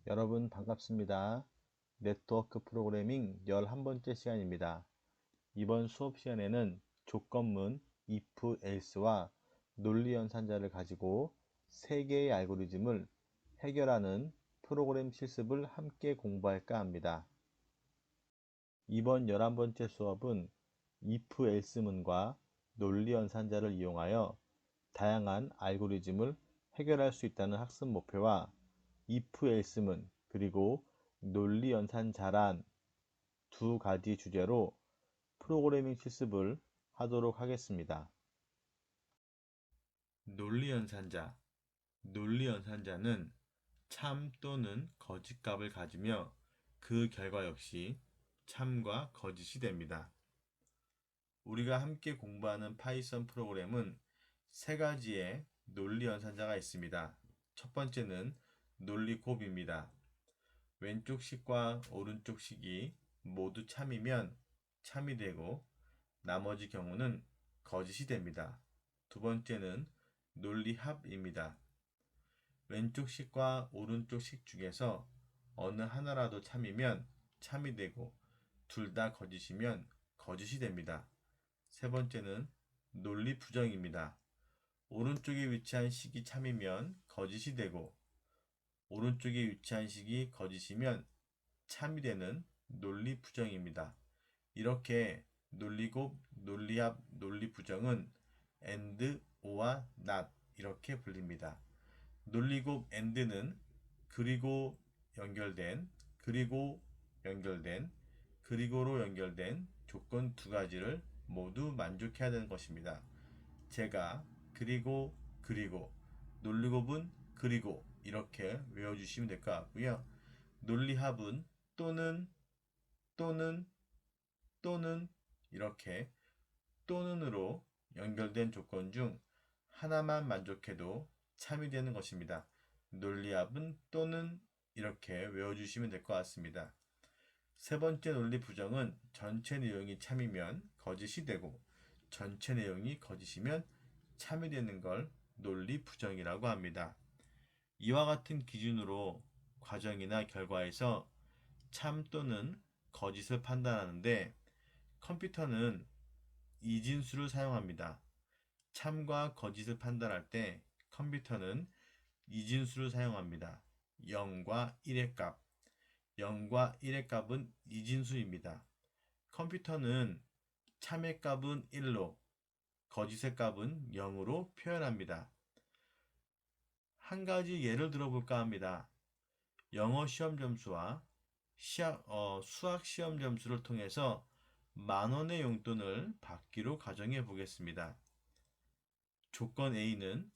여러분 반갑습니다. 네트워크 프로그래밍 11번째 시간입니다. 이번 수업 시간에는 조건문 if, else와 논리연산자를 가지고 3개의 알고리즘을 해결하는 프로그램 실습을 함께 공부할까 합니다. 이번 11번째 수업은 if, else문과 논리연산자를 이용하여 다양한 알고리즘을 해결할 수 있다는 학습 목표와 if, else문 그리고 논리연산자란 두 가지 주제로 프로그래밍 실습을 하도록 하겠습니다. 논리연산자 논리연산자는 참 또는 거짓 값을 가지며 그 결과 역시 참과 거짓이 됩니다. 우리가 함께 공부하는 파이썬 프로그램은 세 가지의 논리연산자가 있습니다. 첫 번째는 논리곱입니다. 왼쪽 식과 오른쪽 식이 모두 참이면 참이 되고 나머지 경우는 거짓이 됩니다. 두 번째는 논리합입니다. 왼쪽 식과 오른쪽 식 중에서 어느 하나라도 참이면 참이 되고 둘 다 거짓이면 거짓이 됩니다. 세 번째는 논리부정입니다. 오른쪽에 위치한 식이 참이면 거짓이 되고 오른쪽에 위치한 식이 거짓이면 참이 되는 논리부정입니다. 이렇게 논리곱, 논리합, 논리부정은 and, or와 not 이렇게 불립니다. 논리곱 and는 그리고 연결된, 그리고 연결된, 그리고로 연결된 조건 두 가지를 모두 만족해야 되는 것입니다. 제가 그리고 논리곱은 그리고 이렇게 외워주시면 될 것 같고요. 논리합은 또는 또는 또는 이렇게 또는으로 연결된 조건 중 하나만 만족해도 참이 되는 것입니다. 논리합은 또는 이렇게 외워주시면 될 것 같습니다. 세 번째 논리 부정은 전체 내용이 참이면 거짓이 되고 전체 내용이 거짓이면 참이 되는 걸 논리 부정이라고 합니다. 이와 같은 기준으로 과정이나 결과에서 참 또는 거짓을 판단하는데 컴퓨터는 이진수를 사용합니다. 참과 거짓을 판단할 때 컴퓨터는 이진수를 사용합니다. 0과 1의 값 0과 1의 값은 이진수입니다. 컴퓨터는 참의 값은 1로 거짓의 값은 0으로 표현합니다. 한 가지 예를 들어볼까 합니다. 영어 시험 점수와 수학 시험 점수를 통해서 만원의 용돈을 받기로 가정해 보겠습니다. 조건 A는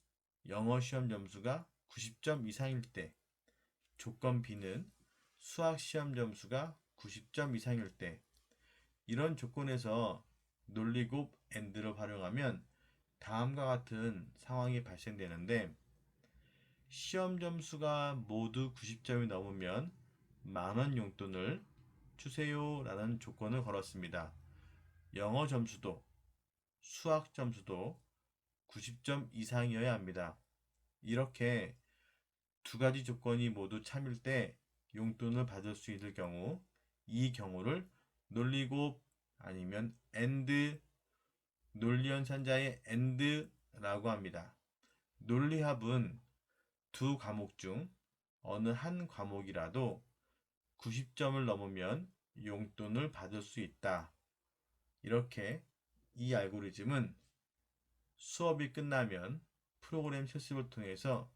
영어 시험 점수가 90점 이상일 때, 조건 B는 수학 시험 점수가 90점 이상일 때, 이런 조건에서 논리곱 and를 활용하면 다음과 같은 상황이 발생되는데, 시험 점수가 모두 90점이 넘으면 만원 용돈을 주세요 라는 조건을 걸었습니다. 영어 점수도 수학 점수도 90점 이상이어야 합니다. 이렇게 두 가지 조건이 모두 참일 때 용돈을 받을 수 있을 경우 이 경우를 논리곱 아니면 and 논리연산자의 and라고 합니다. 논리합은 두 과목 중 어느 한 과목이라도 90점을 넘으면 용돈을 받을 수 있다. 이렇게 이 알고리즘은 수업이 끝나면 프로그램 실습을 통해서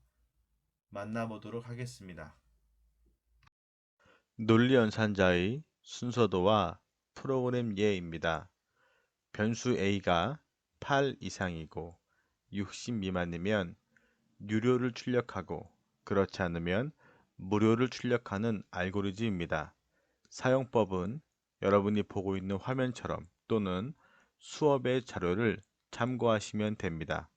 만나보도록 하겠습니다. 논리연산자의 순서도와 프로그램 예입니다. 변수 A가 8 이상이고 60 미만이면 유료를 출력하고 그렇지 않으면 무료를 출력하는 알고리즘입니다. 사용법은 여러분이 보고 있는 화면처럼 또는 수업의 자료를 참고하시면 됩니다.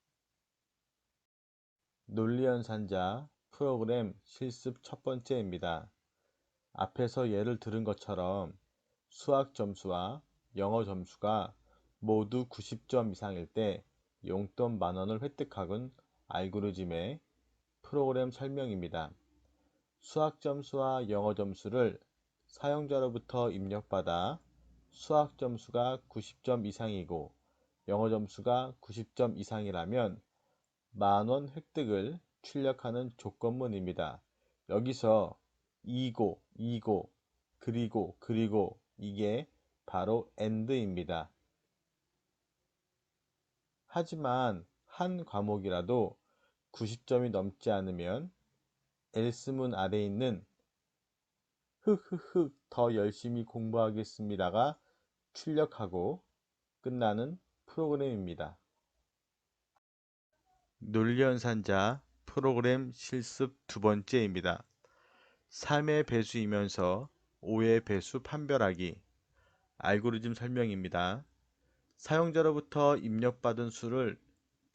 논리연산자 프로그램 실습 첫 번째입니다. 앞에서 예를 들은 것처럼 수학 점수와 영어 점수가 모두 90점 이상일 때 용돈 만원을 획득하는 알고리즘의 프로그램 설명입니다. 수학 점수와 영어 점수를 사용자로부터 입력받아 수학 점수가 90점 이상이고 영어 점수가 90점 이상이라면 만원 획득을 출력하는 조건문입니다. 여기서 이고, 그리고 이게 바로 AND입니다. 하지만 한 과목이라도 90점이 넘지 않으면 엘스문 아래에 있는 흑흑흑 더 열심히 공부하겠습니다가 출력하고 끝나는 프로그램입니다. 논리연산자 프로그램 실습 두 번째입니다. 3의 배수이면서 5의 배수 판별하기. 알고리즘 설명입니다. 사용자로부터 입력받은 수를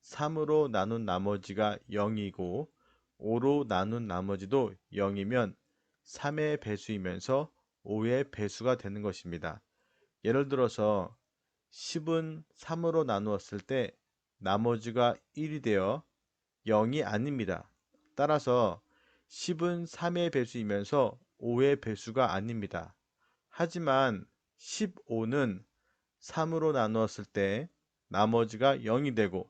3으로 나눈 나머지가 0이고 5로 나눈 나머지도 0이면 3의 배수이면서 5의 배수가 되는 것입니다. 예를 들어서 10은 3으로 나누었을 때 나머지가 1이 되어 0이 아닙니다. 따라서 10은 3의 배수이면서 5의 배수가 아닙니다. 하지만 15는 3으로 나누었을 때 나머지가 0이 되고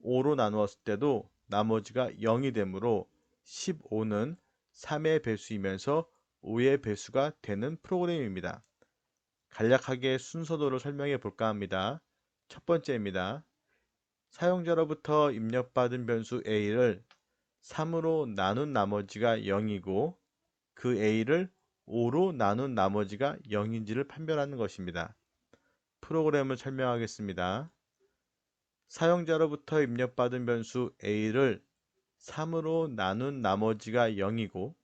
5로 나누었을 때도 나머지가 0이 되므로 15는 3의 배수이면서 5의 배수가 되는 프로그램입니다. 간략하게 순서도를 설명해 볼까 합니다. 첫 번째입니다. 사용자로부터 입력받은 변수 a를 3으로 나눈 나머지가 0이고 그 a를 5로 나눈 나머지가 0인지를 판별하는 것입니다. 프로그램을 설명하겠습니다. 사용자로부터 입력받은 변수 a를 3으로 나눈 나머지가 0이고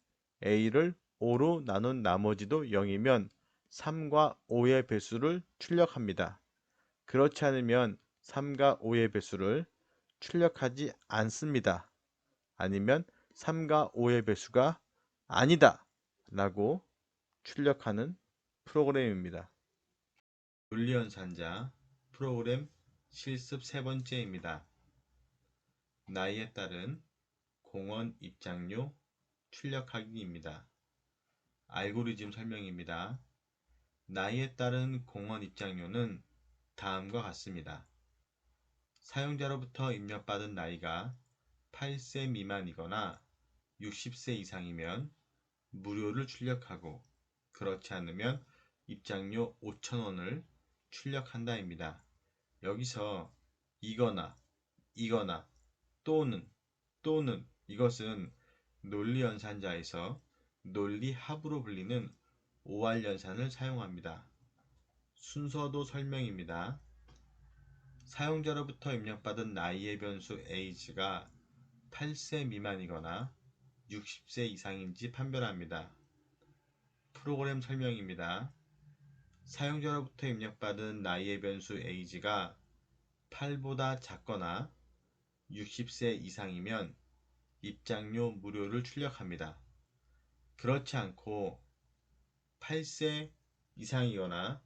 a를 5로 나눈 나머지도 0이면 3과 5의 배수를 출력합니다. 그렇지 않으면 3과 5의 배수를 출력하지 않습니다. 아니면 3과 5의 배수가 아니다 라고 출력하는 프로그램입니다. 논리연산자 프로그램 실습 세 번째입니다. 나이에 따른 공원 입장료 출력하기입니다. 알고리즘 설명입니다. 나이에 따른 공원 입장료는 다음과 같습니다. 사용자로부터 입력받은 나이가 8세 미만이거나 60세 이상이면 무료를 출력하고 그렇지 않으면 입장료 5,000원을 출력한다입니다. 여기서 이거나 또는 이것은 논리연산자에서 논리합으로 불리는 오할연산을 사용합니다. 순서도 설명입니다. 사용자로부터 입력받은 나이의 변수 age가 8세 미만이거나 60세 이상인지 판별합니다. 프로그램 설명입니다. 사용자로부터 입력받은 나이의 변수 age가 8보다 작거나 60세 이상이면 입장료 무료를 출력합니다. 그렇지 않고 8세 이상이거나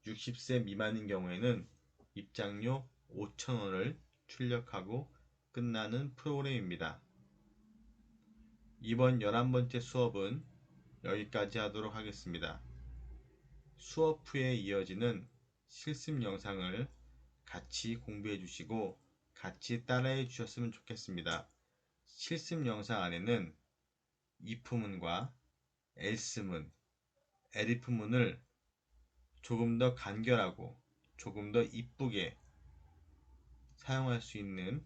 60세 미만인 경우에는 입장료 5,000원을 출력하고 끝나는 프로그램입니다. 이번 11번째 수업은 여기까지 하도록 하겠습니다. 수업 후에 이어지는 실습 영상을 같이 공부해 주시고 같이 따라해 주셨으면 좋겠습니다. 실습 영상 안에는 if문과 else문, elif문을 조금 더 간결하고 조금 더 이쁘게 사용할 수 있는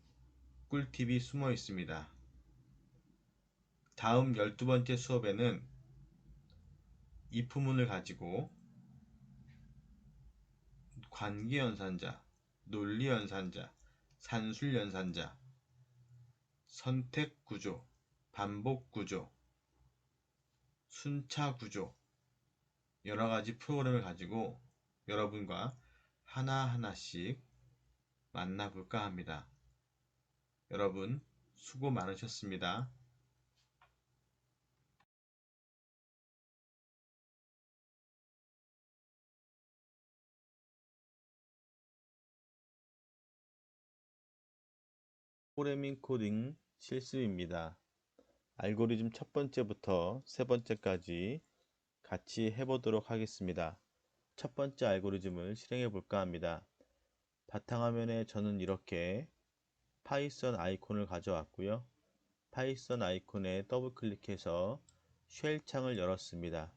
꿀팁이 숨어 있습니다. 다음 12번째 수업에는 if문을 가지고 관계연산자, 논리연산자, 산술연산자, 선택구조, 반복구조, 순차구조 여러가지 프로그램을 가지고 여러분과 하나하나씩 만나볼까 합니다. 여러분 수고 많으셨습니다. 프로그래밍 코딩 실습입니다. 알고리즘 첫 번째부터 세 번째까지 같이 해보도록 하겠습니다. 첫 번째 알고리즘을 실행해 볼까 합니다. 바탕화면에 저는 이렇게 파이썬 아이콘을 가져왔고요. 파이썬 아이콘에 더블 클릭해서 쉘 창을 열었습니다.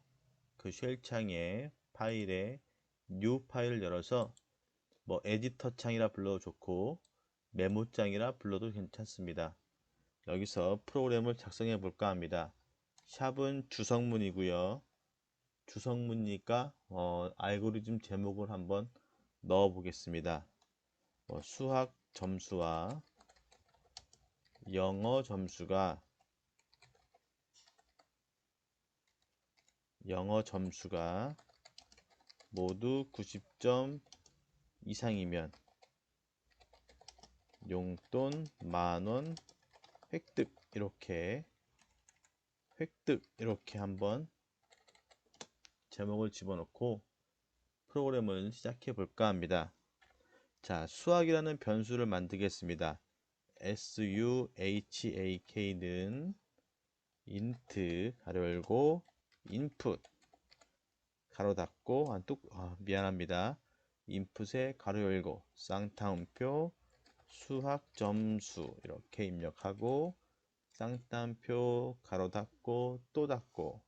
그 쉘 창에 파일에 뉴 파일을 열어서 에디터 창이라 불러도 좋고 메모장이라 불러도 괜찮습니다. 여기서 프로그램을 작성해 볼까 합니다. 샵은 주성문이고요. 주성문이니까 알고리즘 제목을 한번 넣어 보겠습니다. 수학 점수와 영어 점수가 모두 90점 이상이면 용돈 만원 획득, 이렇게 한번 제목을 집어넣고 프로그램을 시작해 볼까 합니다. 자, 수학이라는 변수를 만들겠습니다. suhak는 int 가로 열고 input 가로 닫고 미안합니다. input에 가로 열고 쌍따옴표 수학 점수 이렇게 입력하고 쌍따옴표 가로 닫고 또 닫고,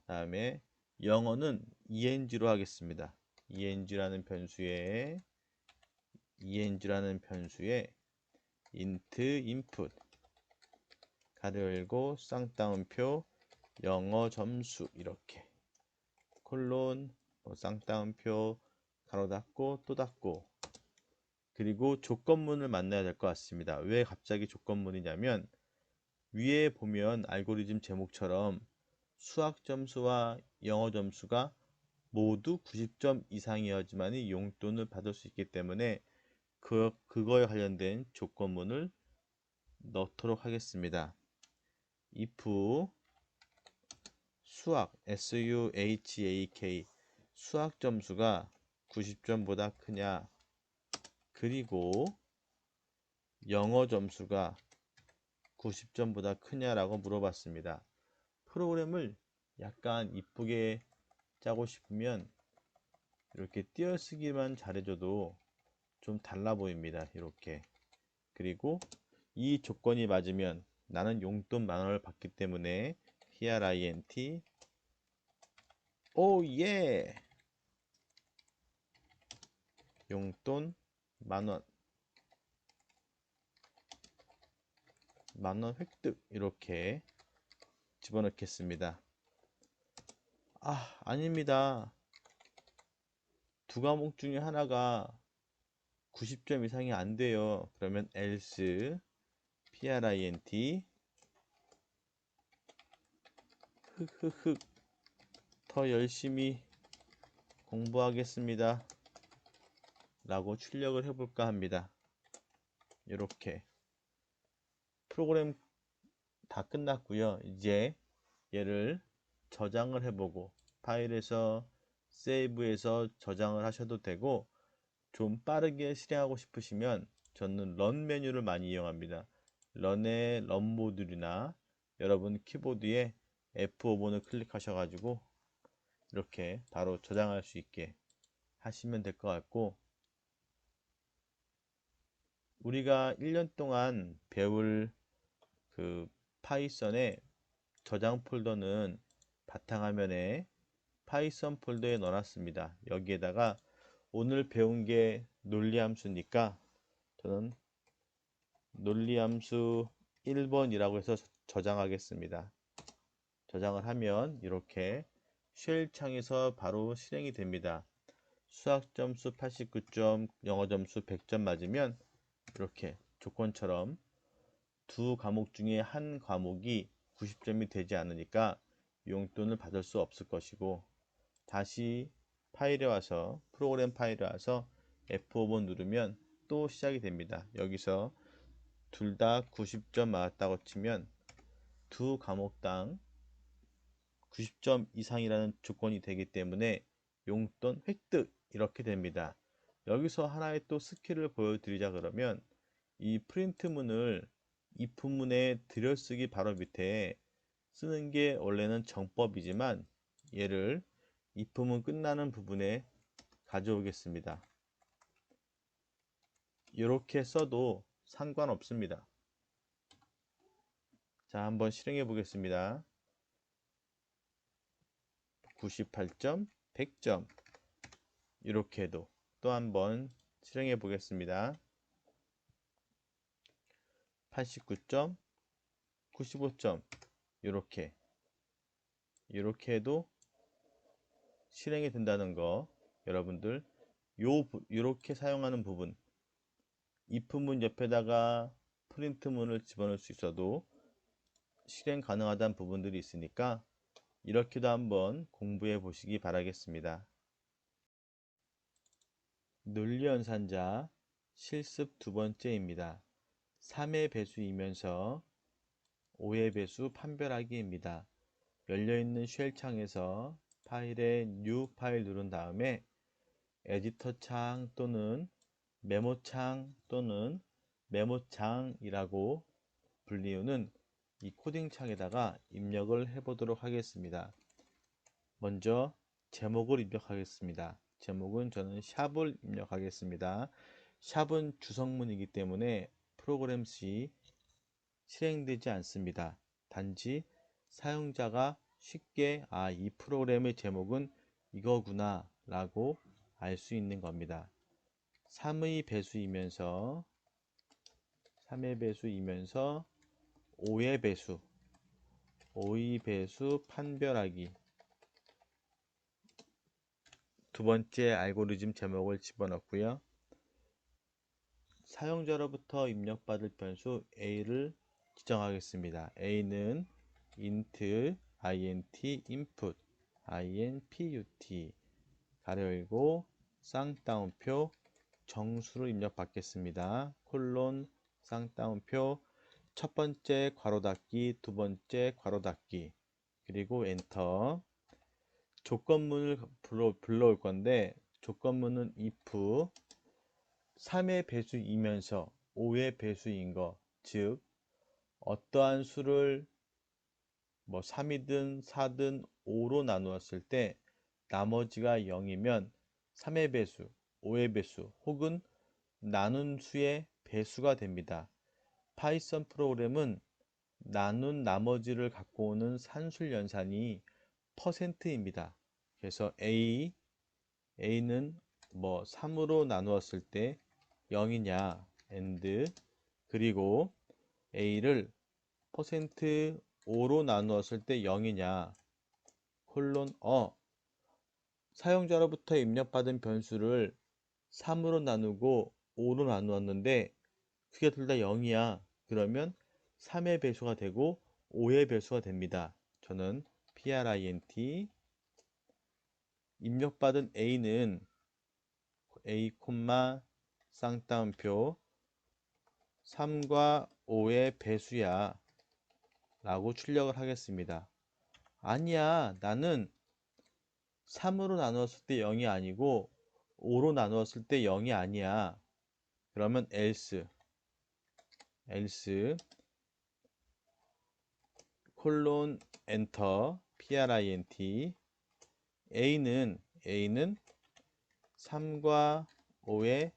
다음에 영어는 eng로 하겠습니다. eng라는 변수에 int input 가로 열고 쌍따옴표 영어 점수 이렇게 콜론 쌍따옴표 가로 닫고 또 닫고, 그리고 조건문을 만나야 될 것 같습니다. 왜 갑자기 조건문이냐면 위에 보면 알고리즘 제목처럼 수학 점수와 영어 점수가 모두 90점 이상이어야지만 용돈을 받을 수 있기 때문에 그거에 관련된 조건문을 넣도록 하겠습니다. if 수학 suhak 수학 점수가 90점보다 크냐, 그리고 영어 점수가 90점보다 크냐라고 물어봤습니다. 프로그램을 약간 이쁘게 짜고 싶으면 이렇게 띄어쓰기만 잘해줘도 좀 달라 보입니다. 이렇게. 그리고 이 조건이 맞으면 나는 용돈 만원을 받기 때문에 here 예! 용돈 만원 획득 이렇게 집어넣겠습니다. 아닙니다. 두 과목 중에 하나가 90점 이상이 안 돼요. 그러면 else print 더 열심히 공부하겠습니다 라고 출력을 해볼까 합니다. 이렇게 프로그램 다 끝났고요. 이제 얘를 저장을 해보고 파일에서 세이브해서 저장을 하셔도 되고, 좀 빠르게 실행하고 싶으시면 저는 런 메뉴를 많이 이용합니다. 런의 런 모듈이나 여러분 키보드에 F5번을 클릭하셔가지고 이렇게 바로 저장할 수 있게 하시면 될 것 같고, 우리가 1년 동안 배울 그 파이썬의 저장 폴더는 바탕화면에 파이썬 폴더에 넣어놨습니다. 여기에다가 오늘 배운 게 논리함수니까 저는 논리함수 1번이라고 해서 저장하겠습니다. 저장을 하면 이렇게 쉘 창에서 바로 실행이 됩니다. 수학 점수 89점, 영어 점수 100점 맞으면 이렇게 조건처럼 두 과목 중에 한 과목이 90점이 되지 않으니까 용돈을 받을 수 없을 것이고, 다시 프로그램 파일에 와서 F5번 누르면 또 시작이 됩니다. 여기서 둘 다 90점 맞았다고 치면 두 과목당 90점 이상이라는 조건이 되기 때문에 용돈 획득 이렇게 됩니다. 여기서 하나의 또 스킬을 보여드리자 그러면 이 프린트문을 if문의 들여쓰기 바로 밑에 쓰는 게 원래는 정법이지만 얘를 if문 끝나는 부분에 가져오겠습니다. 이렇게 써도 상관없습니다. 자, 한번 실행해 보겠습니다. 98점, 100점 이렇게 해도 또 한번 실행해 보겠습니다. 89점, 95점 이렇게 해도 실행이 된다는 거 여러분들 이렇게 사용하는 부분 if문 옆에다가 프린트문을 집어넣을 수 있어도 실행 가능하다는 부분들이 있으니까 이렇게도 한번 공부해 보시기 바라겠습니다. 논리연산자 실습 두 번째입니다. 3의 배수이면서 5의 배수 판별하기입니다. 열려있는 쉘 창에서 파일에 New 파일 누른 다음에 에디터 창 또는 메모 창 또는 메모장이라고 불리우는 이 코딩 창에다가 입력을 해 보도록 하겠습니다. 먼저 제목을 입력하겠습니다. 제목은 저는 샵을 입력하겠습니다. 샵은 주성문이기 때문에 프로그램 C 실행되지 않습니다. 단지 사용자가 쉽게 이 프로그램의 제목은 이거구나 라고 알 수 있는 겁니다. 3의 배수이면서 5의 배수 5의 배수 판별하기 두 번째 알고리즘 제목을 집어넣고요. 사용자로부터 입력받을 변수 a를 지정하겠습니다. a는 int input 가로 열고 쌍따옴표 정수를 입력받겠습니다. 콜론 쌍따옴표 첫 번째 괄호 닫기 두 번째 괄호 닫기 그리고 엔터. 조건문을 불러올 건데 조건문은 if 3의 배수이면서 5의 배수인 거, 즉 어떠한 수를 3이든 4든 5로 나누었을 때 나머지가 0이면 3의 배수, 5의 배수 혹은 나눈 수의 배수가 됩니다. 파이썬 프로그램은 나눈 나머지를 갖고 오는 산술 연산이 %입니다. 그래서 a는 3으로 나누었을 때 0이냐 and 그리고 a를 %5로 나누었을 때 0이냐 콜론 사용자로부터 입력받은 변수를 3으로 나누고 5로 나누었는데 그게 둘 다 0이야. 그러면 3의 배수가 되고 5의 배수가 됩니다. 저는 print 입력받은 a는 a, 쌍따옴표 3과 5의 배수야 라고 출력을 하겠습니다. 아니야, 나는 3으로 나누었을 때 0이 아니고 5로 나누었을 때 0이 아니야. 그러면 else 콜론 엔터 print a는 3과 5의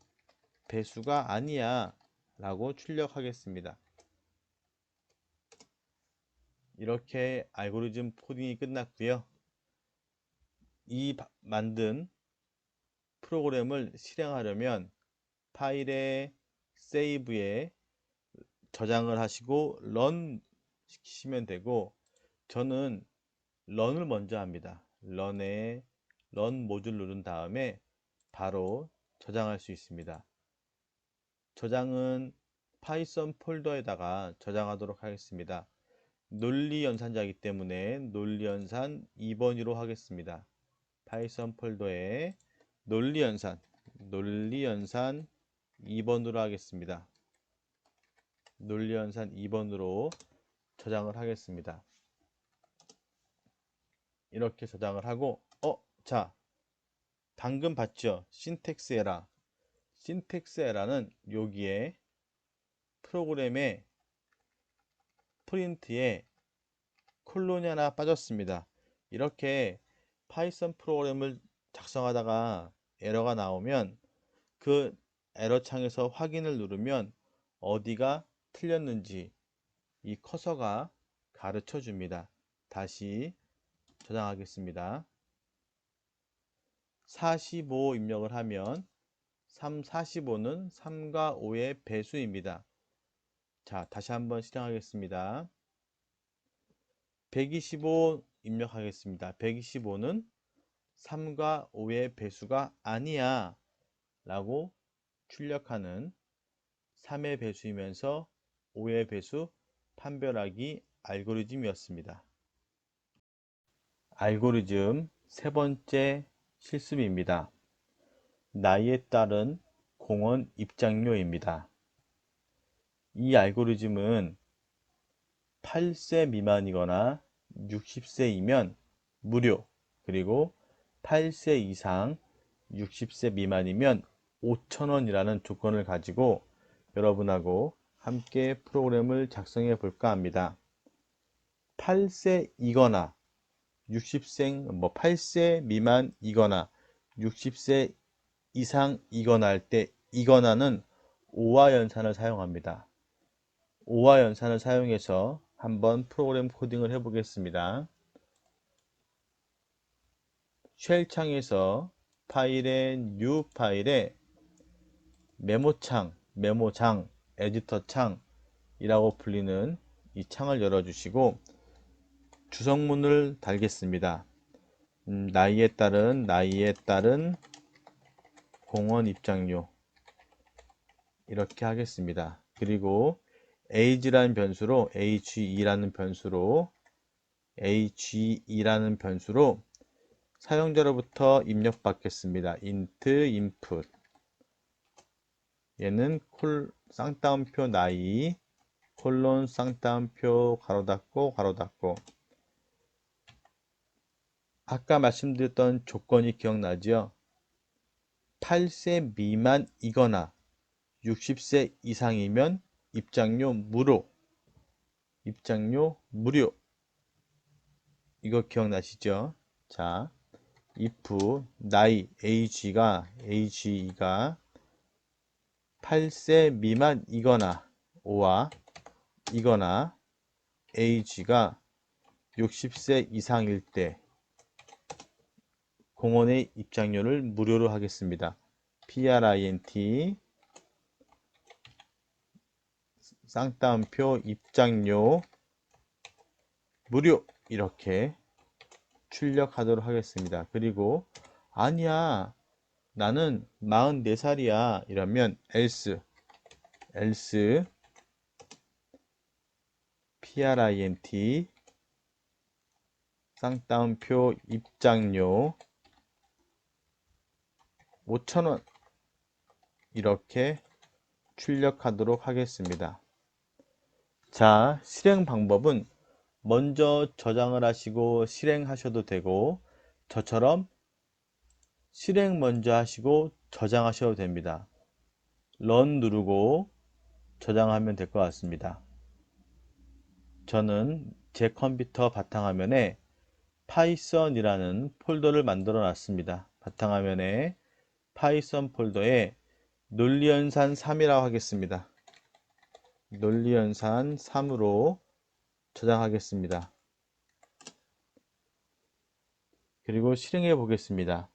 배수가 아니야 라고 출력하겠습니다. 이렇게 알고리즘 코딩이 끝났고요. 이 만든 프로그램을 실행하려면 파일에 세이브에 저장을 하시고 런 시키시면 되고 저는 런을 먼저 합니다. 런 모듈 누른 다음에 바로 저장할 수 있습니다. 저장은 파이썬 폴더에다가 저장하도록 하겠습니다. 논리연산자이기 때문에 논리연산 2번으로 하겠습니다. 파이썬 폴더에 논리연산 2번으로 하겠습니다. 논리연산 2번으로 저장을 하겠습니다. 이렇게 저장을 하고 자 방금 봤죠? 신텍스 에러. 신텍스 에러는 여기에 프로그램의 프린트에 콜론이 하나 빠졌습니다. 이렇게 파이썬 프로그램을 작성하다가 에러가 나오면 그 에러 창에서 확인을 누르면 어디가 틀렸는지 이 커서가 가르쳐 줍니다. 다시 저장하겠습니다. 45 입력을 하면 45는 3과 5의 배수입니다. 자, 다시 한번 실행하겠습니다. 125 입력하겠습니다. 125는 3과 5의 배수가 아니야 라고 출력하는 3의 배수이면서 5의 배수 판별하기 알고리즘이었습니다. 알고리즘 세 번째 실습입니다. 나이에 따른 공원 입장료입니다. 이 알고리즘은 8세 미만이거나 60세이면 무료, 그리고 8세 이상 60세 미만이면 5,000원이라는 조건을 가지고 여러분하고 함께 프로그램을 작성해 볼까 합니다. 8세이거나 8세 미만이거나 60세 이상이거나 할 때 이거나는 오화 연산을 사용합니다. 오화 연산을 사용해서 한번 프로그램 코딩을 해 보겠습니다. 쉘 창에서 파일의 new 파일에 메모장, 에디터 창이라고 불리는 이 창을 열어주시고 주성문을 달겠습니다. 나이에 따른 공원 입장료 이렇게 하겠습니다. 그리고 age라는 변수로 사용자로부터 입력받겠습니다. int input 얘는 쌍따옴표 나이 콜론 쌍따옴표 가로 닫고 아까 말씀드렸던 조건이 기억나죠? 8세 미만이거나 60세 이상이면 입장료 무료 이거 기억나시죠? 자, if 나이 age가 8세 미만이거나 이거나 age가 60세 이상일 때 공원의 입장료를 무료로 하겠습니다. print 쌍따옴표 입장료 무료 이렇게 출력하도록 하겠습니다. 그리고 아니야 나는 44살이야 이러면 else print 쌍따옴표 입장료 5,000원 이렇게 출력하도록 하겠습니다. 자, 실행 방법은 먼저 저장을 하시고 실행하셔도 되고 저처럼 실행 먼저 하시고 저장하셔도 됩니다. 런 누르고 저장하면 될 것 같습니다. 저는 제 컴퓨터 바탕화면에 파이썬이라는 폴더를 만들어 놨습니다. 바탕화면에 파이썬 폴더에 논리연산 3이라고 하겠습니다. 논리연산 3으로 저장하겠습니다. 그리고 실행해 보겠습니다.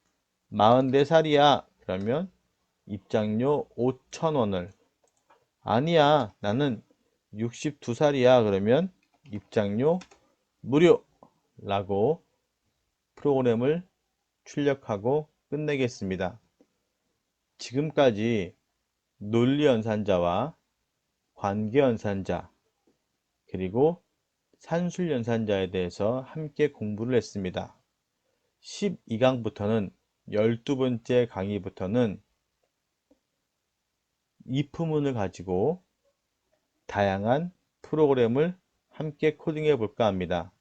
44살이야 그러면 입장료 5,000원을 아니야 나는 62살이야 그러면 입장료 무료 라고 프로그램을 출력하고 끝내겠습니다. 지금까지 논리연산자와 관계연산자 그리고 산술연산자에 대해서 함께 공부를 했습니다. 12강부터는 12번째 강의부터는 if문을 가지고 다양한 프로그램을 함께 코딩해 볼까 합니다.